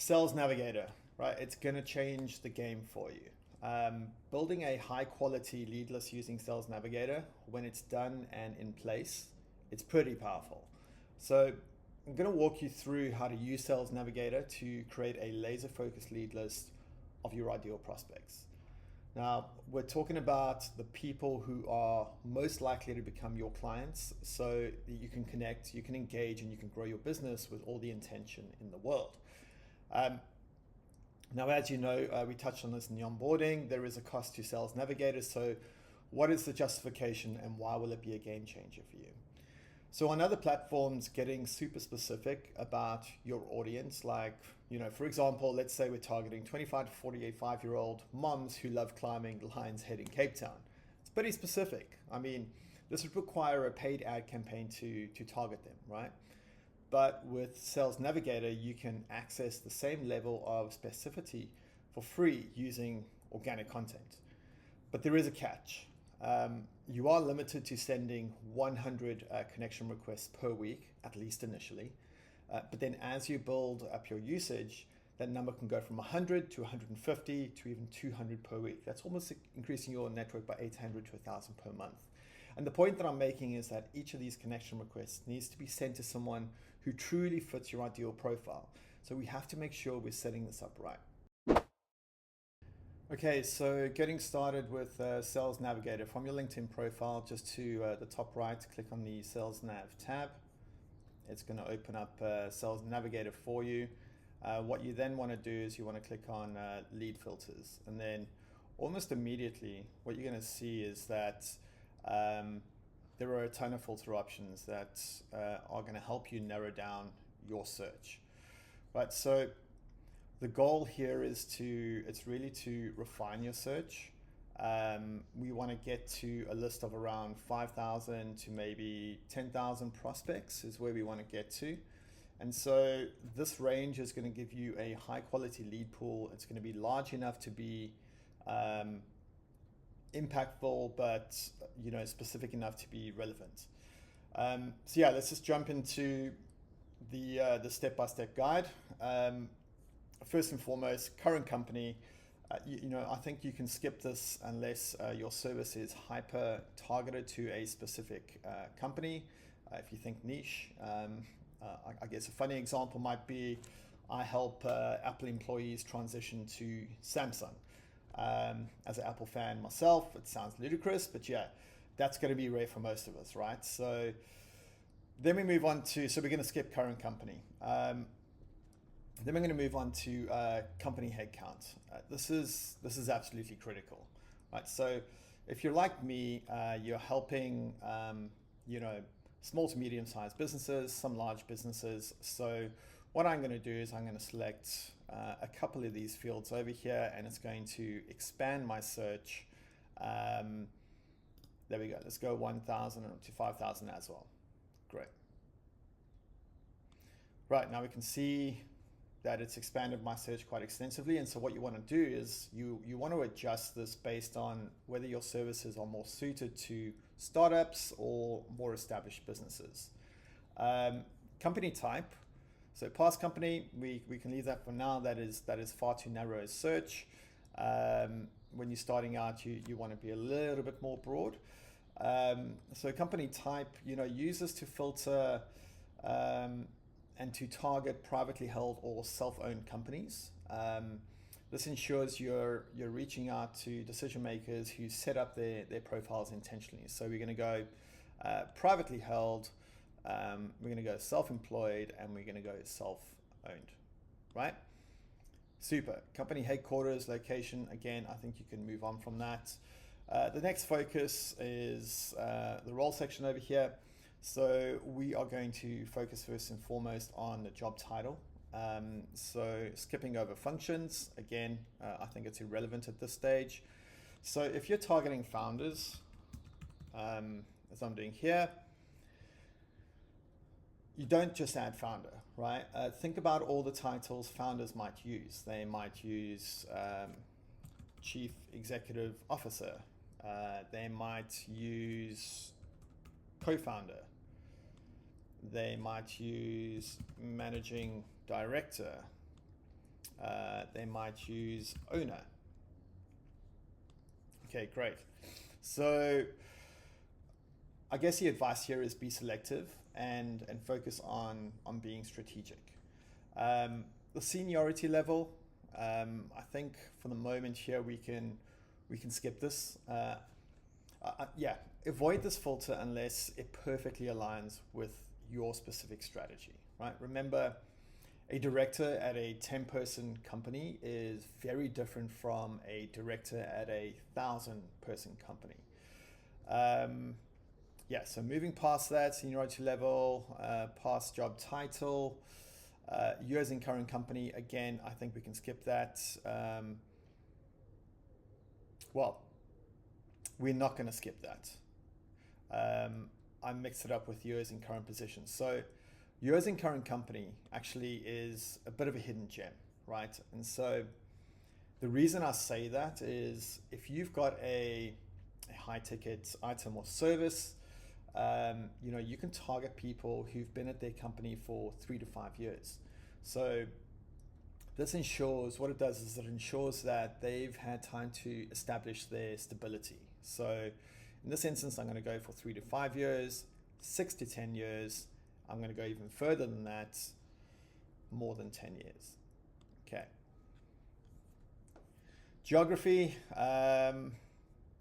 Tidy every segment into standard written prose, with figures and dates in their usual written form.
Sales Navigator, right? It's going to change the game for you. Building a high quality lead list using Sales Navigator, when it's done and in place, it's pretty powerful. So I'm going to walk you through how to use Sales Navigator to create a laser focused lead list of your ideal prospects. Now, we're talking about the people who are most likely to become your clients so that you can connect, you can engage, and you can grow your business with all the intention in the world. Um, Now, as you know, we touched on this in the onboarding, there is a cost to Sales Navigator. So what is the justification and why will it be a game changer for you? So on other platforms, getting super specific about your audience, like, for example, let's say we're targeting 25 to 45-year-old moms who love climbing Lion's Head in Cape Town. It's pretty specific. I mean, this would require a paid ad campaign to target them, right? But with Sales Navigator, you can access the same level of specificity for free using organic content. But there is a catch. You are limited to sending 100 connection requests per week, at least initially. But then as you build up your usage, that number can go from 100 to 150 to even 200 per week. That's almost increasing your network by 800 to 1,000 per month. And the point that I'm making is that each of these connection requests needs to be sent to someone who truly fits your ideal profile. So we have to make sure we're setting this up right. Okay, so getting started with Sales Navigator. From your LinkedIn profile, just to the top right, click on the Sales Nav tab. It's going to open up Sales Navigator for you. What you then want to do is you want to click on lead filters, and then almost immediately what you're going to see is that there are a ton of filter options that are going to help you narrow down your search. Right, so the goal here is it's really to refine your search. We want to get to a list of around 5,000 to maybe 10,000 prospects is where we want to get to. And so this range is going to give you a high quality lead pool. It's going to be large enough to be impactful, but specific enough to be relevant. So yeah, let's just jump into the step-by-step guide. First and foremost, current company. I think you can skip this unless your service is hyper targeted to a specific company. If you think niche, I guess a funny example might be I help Apple employees transition to Samsung. As an Apple fan myself, it sounds ludicrous, but yeah, that's going to be rare for most of us, right? So then we move on to, so we're going to skip current company. Then we're going to move on to company headcount. This is absolutely critical, right? So if you're like me, you're helping, small to medium-sized businesses, some large businesses. So what I'm going to do is I'm going to select a couple of these fields over here, and it's going to expand my search. There we go. Let's go 1,000 to 5,000 as well. Great. Right, now we can see that it's expanded my search quite extensively. And so what you want to do is you want to adjust this based on whether your services are more suited to startups or more established businesses. Company type. So past company, we can leave that for now. That is far too narrow a search. When you're starting out, you want to be a little bit more broad. So company type, use this to filter and to target privately held or self-owned companies. This ensures you're reaching out to decision makers who set up their profiles intentionally. So we're going to go privately held, we're going to go self-employed, and we're going to go self-owned, right? Super. Company headquarters, location, again, I think you can move on from that. The next focus is the role section over here. So we are going to focus first and foremost on the job title. So skipping over functions, again, I think it's irrelevant at this stage. So if you're targeting founders, as I'm doing here, you don't just add founder, right? Think about all the titles founders might use. They might use Chief Executive Officer. They might use co-founder. They might use Managing Director. They might use owner. Okay, great. So I guess the advice here is be selective and focus on being strategic. The seniority level, I think for the moment here we can skip this. Yeah, avoid this filter unless it perfectly aligns with your specific strategy, right? Remember, a director at a 10-person company is very different from a director at a 1,000-person company. Yeah, so moving past that, seniority level, past job title, years in current company, again, I think we can skip that. Well, we're not going to skip that. I mixed it up with years in current position. So years in current company actually is a bit of a hidden gem, right? And so the reason I say that is if you've got a high ticket item or service, you can target people who've been at their company for 3 to 5 years. So this ensures, what it does is it ensures that they've had time to establish their stability. So in this instance, I'm going to go for 3 to 5 years, 6 to 10 years. I'm going to go even further than that, more than 10 years. Okay. Geography.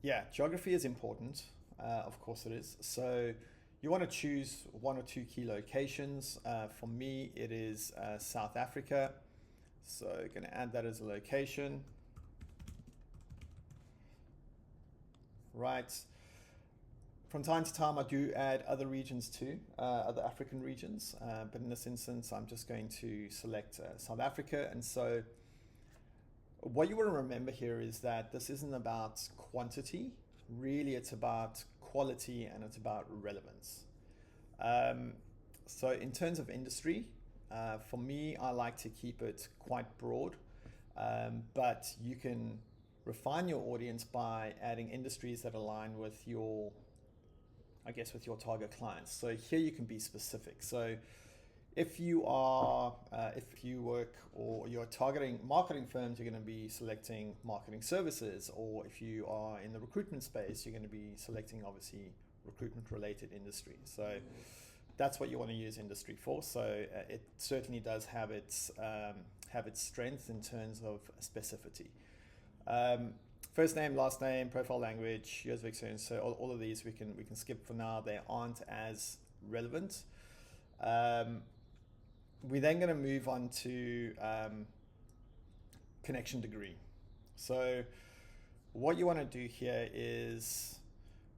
Yeah, geography is important. Of course it is. So you want to choose 1 or 2 key locations. For me, it is South Africa. So going to add that as a location. Right. From time to time, I do add other regions too, other African regions. But in this instance, I'm just going to select South Africa. And so what you want to remember here is that this isn't about quantity. Really, it's about quality and it's about relevance. So in terms of industry, for me, I like to keep it quite broad, but you can refine your audience by adding industries that align with your, I guess, with your target clients. So here you can be specific. So if you work or you're targeting marketing firms, you're going to be selecting marketing services. Or if you are in the recruitment space, you're going to be selecting obviously recruitment related industry. So that's what you want to use industry for. So it certainly does have its strength in terms of specificity. First name, last name, profile language, years of experience. So all of these we can skip for now. They aren't as relevant. We're then going to move on to connection degree. So what you want to do here is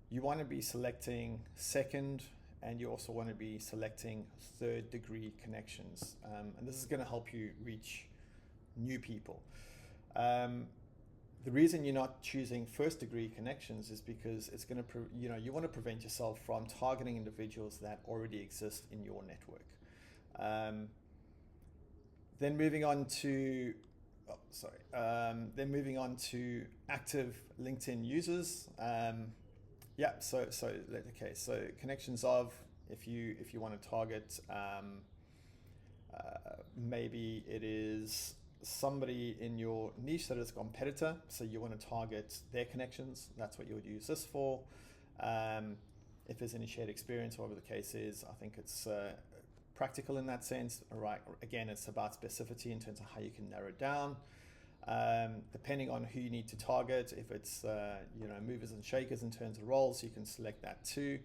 you want to be selecting second, and you also want to be selecting third degree connections. And this is going to help you reach new people. The reason you're not choosing first degree connections is because it's going to, you want to prevent yourself from targeting individuals that already exist in your network. Then moving on to, active LinkedIn users. Yeah, so connections of, if you want to target, maybe it is somebody in your niche that is a competitor, so you want to target their connections. That's what you would use this for. If there's any shared experience, whatever the case is, I think it's practical in that sense. All right, again, it's about specificity in terms of how you can narrow it down. Depending on who you need to target, if it's movers and shakers in terms of roles, you can select that too.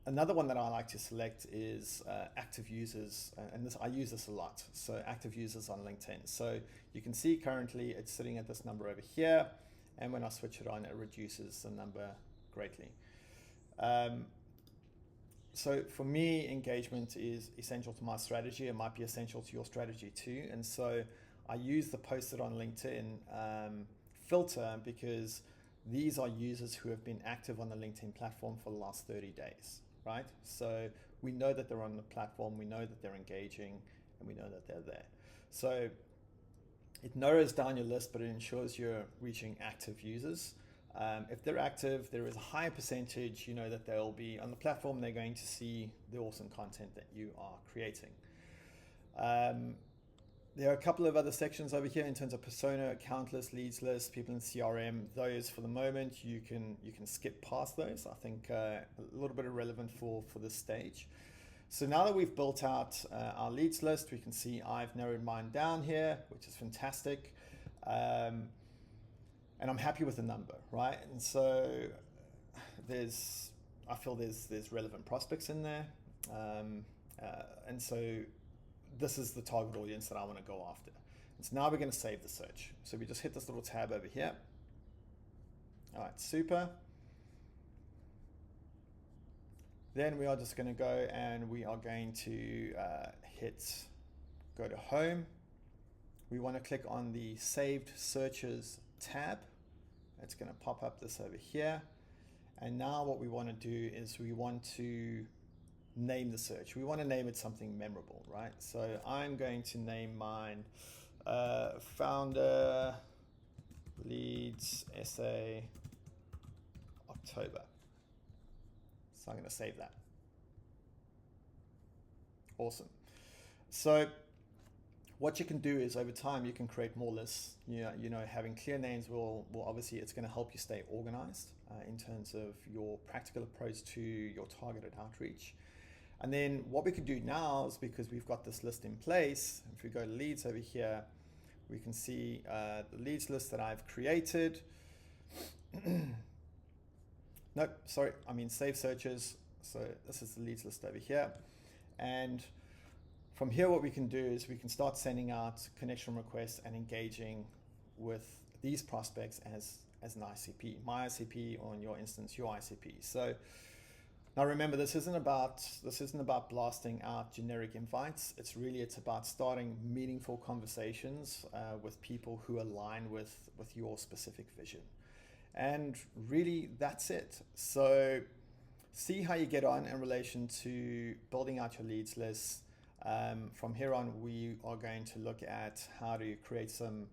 Another one that I like to select is active users, and I use this a lot. So active users on LinkedIn. So you can see currently it's sitting at this number over here, and when I switch it on, it reduces the number greatly. So for me, engagement is essential to my strategy. It might be essential to your strategy too. And so I use the posted on LinkedIn filter because these are users who have been active on the LinkedIn platform for the last 30 days, right? So we know that they're on the platform, we know that they're engaging, and we know that they're there. So it narrows down your list, but it ensures you're reaching active users. If they're active, there is a higher percentage, that they'll be on the platform, they're going to see the awesome content that you are creating. There are a couple of other sections over here in terms of persona, account list, leads list, people in CRM. Those for the moment you can skip past those. I think a little bit irrelevant for this stage. So now that we've built out our leads list, we can see I've narrowed mine down here, which is fantastic. And I'm happy with the number, right? And so I feel there's relevant prospects in there. And so this is the target audience that I want to go after. And so now we're going to save the search. So we just hit this little tab over here. All right, super. Then we are just going to go and we are going to go to home. We want to click on the saved searches tab. It's going to pop up this over here. And now what we want to do is we want to name the search. We want to name it something memorable, right? So I'm going to name mine Founder Leads Essay October. So I'm going to save that. Awesome. So what you can do is over time you can create more lists. You know, having clear names will obviously, it's going to help you stay organized in terms of your practical approach to your targeted outreach. And then what we can do now is, because we've got this list in place, if we go to leads over here, we can see the leads list that I've created. Nope, sorry, I mean save searches. So this is the leads list over here. And from here, what we can do is we can start sending out connection requests and engaging with these prospects as an ICP, my ICP, or in your instance, your ICP. So now remember, this isn't about blasting out generic invites. It's about starting meaningful conversations with people who align with your specific vision. And really, that's it. So see how you get on in relation to building out your leads list. From here on, we are going to look at how to create some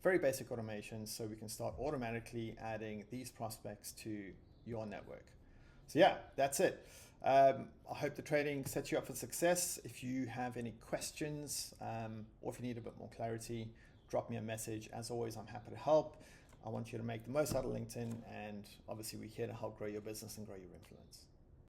very basic automation so we can start automatically adding these prospects to your network. So yeah, that's it. I hope the training sets you up for success. If you have any questions or if you need a bit more clarity, drop me a message. As always, I'm happy to help. I want you to make the most out of LinkedIn, and obviously we're here to help grow your business and grow your influence.